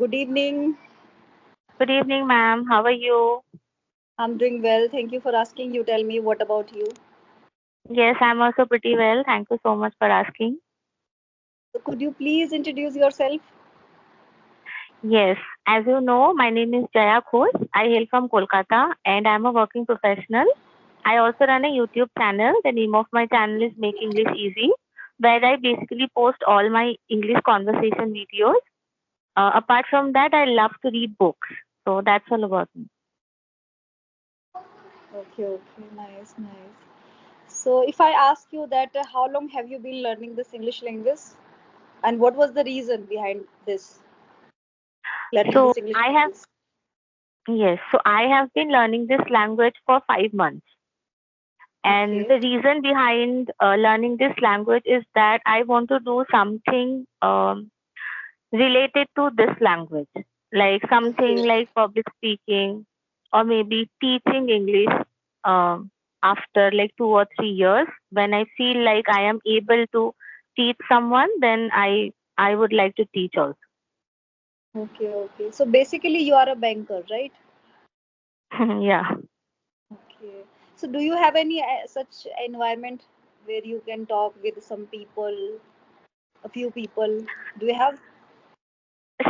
Good evening. Good evening, ma'am. How are you? I'm doing well. Thank you for asking. You tell me what about you? Yes, I'm also pretty well. Thank you so much for asking. So could you please introduce yourself? Yes, as you know, my name is Jaya Ghosh. I hail from Kolkata and I'm a working professional. I also run a YouTube channel. The name of my channel is Make English Easy, where I basically post all my English conversation videos. Apart from that, I love to read books. So that's all about me. Okay, okay, nice, nice. So if I ask you that, how long have you been learning this English language, and what was the reason behind this learning So this English I have, language? yes, so I have been learning this language for 5 months. And Okay, the reason behind learning this language is that I want to do something related to this language, like something okay, like public speaking or maybe teaching English um, after like 2 or 3 years. When I feel like I am able to teach someone, then I would like to teach also. okay, okay. So basically, you are a banker, right? Yeah. Okay. So do you have any such environment where you can talk with some people, a few people? Do you have?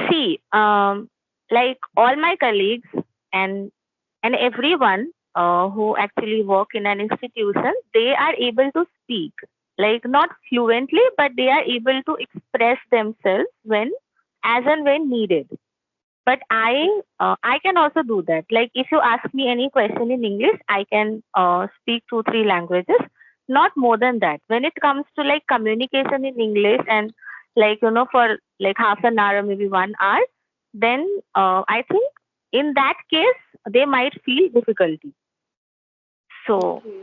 See, like all my colleagues and and everyone who actually work in an institution, they are able to speak, like not fluently, but they are able to express themselves when, as and when needed. But I can also do that. Like if you ask me any question in English, I can speak 2 3 languages, not more than that. When it comes to like communication in English and like for like half an hour or maybe 1 hour, then I think in that case they might feel difficulty. So Okay.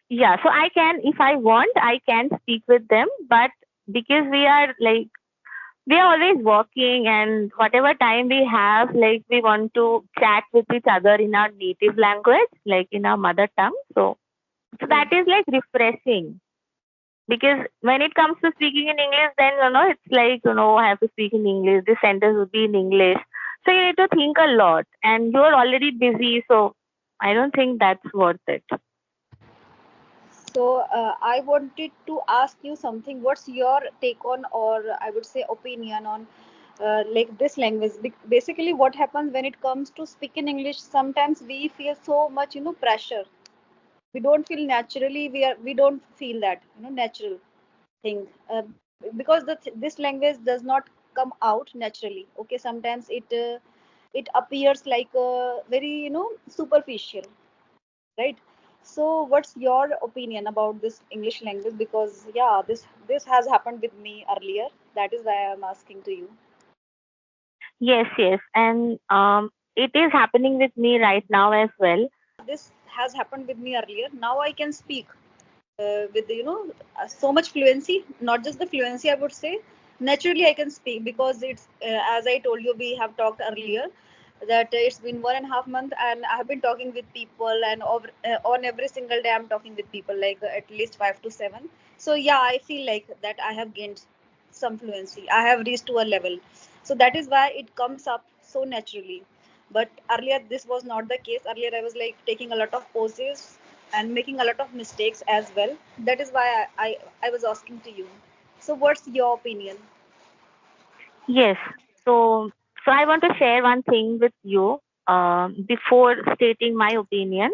yeah, so I can, if I want, I can speak with them, but because we are like we are always working and whatever time we have, like we want to chat with each other in our native language, like in our mother tongue. So Okay. that is like refreshing, because when it comes to speaking in English, then it's like I have to speak in English, this sentence would be in English, so you need to think a lot and you are already busy, so I don't think that's worth it. So I wanted to ask you something. What's your take on, or I would say, opinion on, like this language? Basically, what happens when it comes to speaking English? Sometimes we feel so much, pressure. We don't feel naturally. We don't feel that, natural thing, because this language does not come out naturally. Okay, sometimes it appears like very, superficial, right? So what's your opinion about this English language? Because yeah, this has happened with me earlier. That is why I'm asking to you. Yes, yes, and it is happening with me right now as well. This has happened with me earlier. Now I can speak with so much fluency. Not just the fluency, I would say, naturally I can speak, because it's as I told you, we have talked earlier that it's been 1.5 months and I have been talking with people, and on every single day I'm talking with people, like at least 5 to 7. So yeah, I feel like that I have gained some fluency. I have reached to a level, so that is why it comes up so naturally. But earlier this was not the case. Earlier I was like taking a lot of pauses and making a lot of mistakes as well. That is why I was asking to you. So what's your opinion? Yes. So, so I want to share one thing with you before stating my opinion.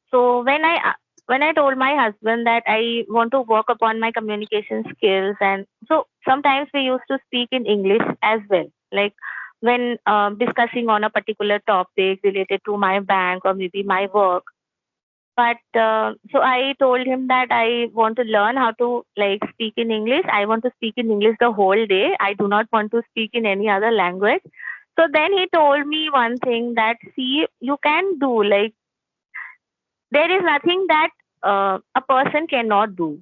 So when I told my husband that I want to work upon my communication skills, and so sometimes we used to speak in English as well, like when discussing on a particular topic related to my bank or maybe my work. But so I told him that I want to learn how to like speak in English. I want to speak in English the whole day. I do not want to speak in any other language. So then he told me one thing that, see, you can do, like there is nothing that a person cannot do.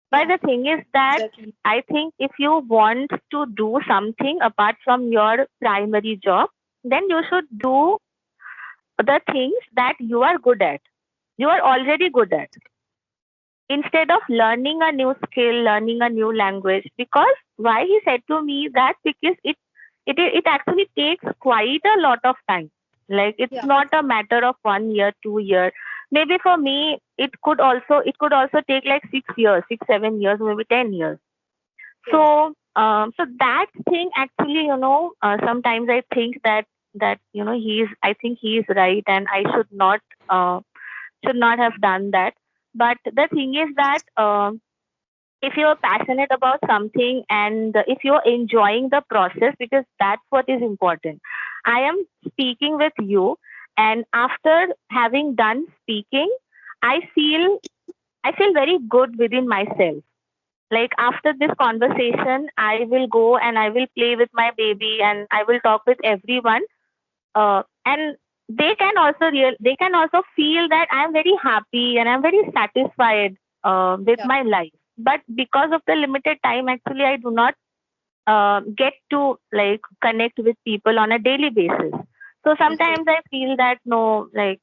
But Yeah, the thing is that exactly. I think if you want to do something apart from your primary job, then you should do the things that you are good at. You are already good at, instead of learning a new skill, learning a new language. Because why he said to me that, because it it actually takes quite a lot of time. Like it's Yeah. not a matter of 1 year, 2 year. Maybe for me, it could also take like 6 years, 6, 7 years, maybe 10 years. Yes. So that thing actually, sometimes I think that I think he is right, and I should not have done that. But the thing is that if you're passionate about something and if you're enjoying the process, because that's what is important. I am speaking with you, and after having done speaking, I feel I feel very good within myself. Like after this conversation, I will go and I will play with my baby and I will talk with everyone. And they can also feel that I'm very happy and I'm very satisfied with Yeah. my life. But because of the limited time, actually, I do not get to like connect with people on a daily basis. So Exactly. sometimes I feel that no, like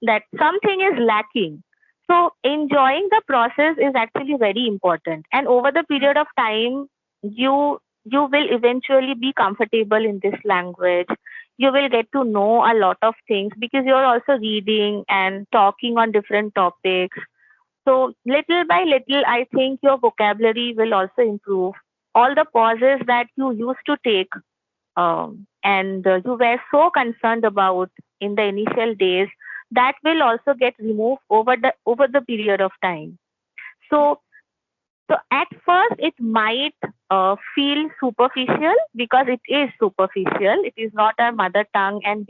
that something is lacking. So enjoying the process is actually very important. And over the period of time, you will eventually be comfortable in this language. You will get to know a lot of things because you're also reading and talking on different topics. So little by little, I think your vocabulary will also improve. All the pauses that you used to take and you were so concerned about in the initial days, that will also get removed over the period of time. So so at first it might feel superficial, because it is superficial. It is not our mother tongue, and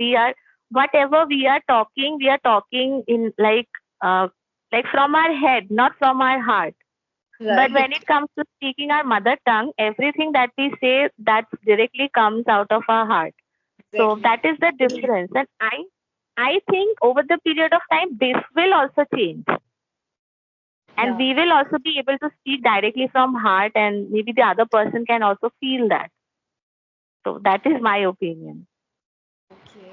whatever we are talking in like from our head, not from our heart. But when Right. it comes to speaking our mother tongue, everything that we say, that directly comes out of our heart. So Exactly. that is the difference. And I think over the period of time, this will also change. And Yeah. we will also be able to speak directly from heart, and maybe the other person can also feel that. So that is my opinion. Okay.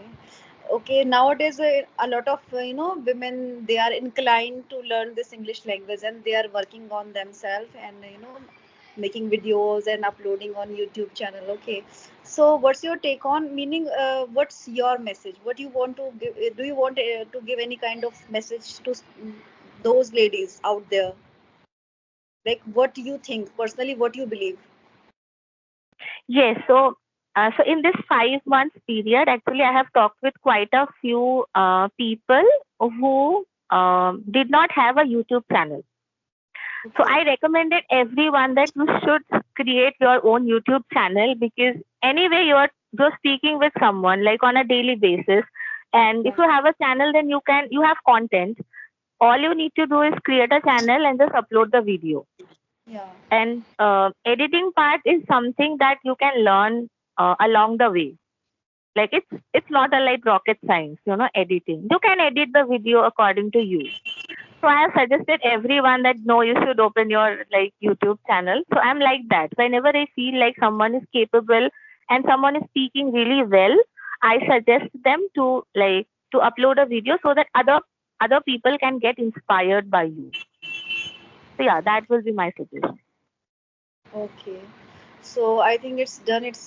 Okay. Nowadays, a lot of women, they are inclined to learn this English language, and they are working on themselves, and making videos and uploading on YouTube channel. Okay. So what's your take on, meaning? What's your message? What you want to give? Do you want to give any kind of message to those ladies out there? Like, what do you think personally? What you believe? Yes. So in this 5 months period, actually, I have talked with quite a few people who did not have a YouTube channel. So Okay. I recommended everyone that you should create your own YouTube channel, because anyway you're speaking with someone like on a daily basis, and if Yeah. you have a channel, then you have content. All you need to do is create a channel and just upload the video. Yeah. And editing part is something that you can learn along the way. Like it's not a like rocket science, editing. You can edit the video according to you. So I have suggested everyone that no, you should open your like YouTube channel. So I'm like that. Whenever I feel like someone is capable and someone is speaking really well, I suggest them to upload a video so that other people can get inspired by you. So yeah, that will be my suggestion. Okay. So I think it's done. It's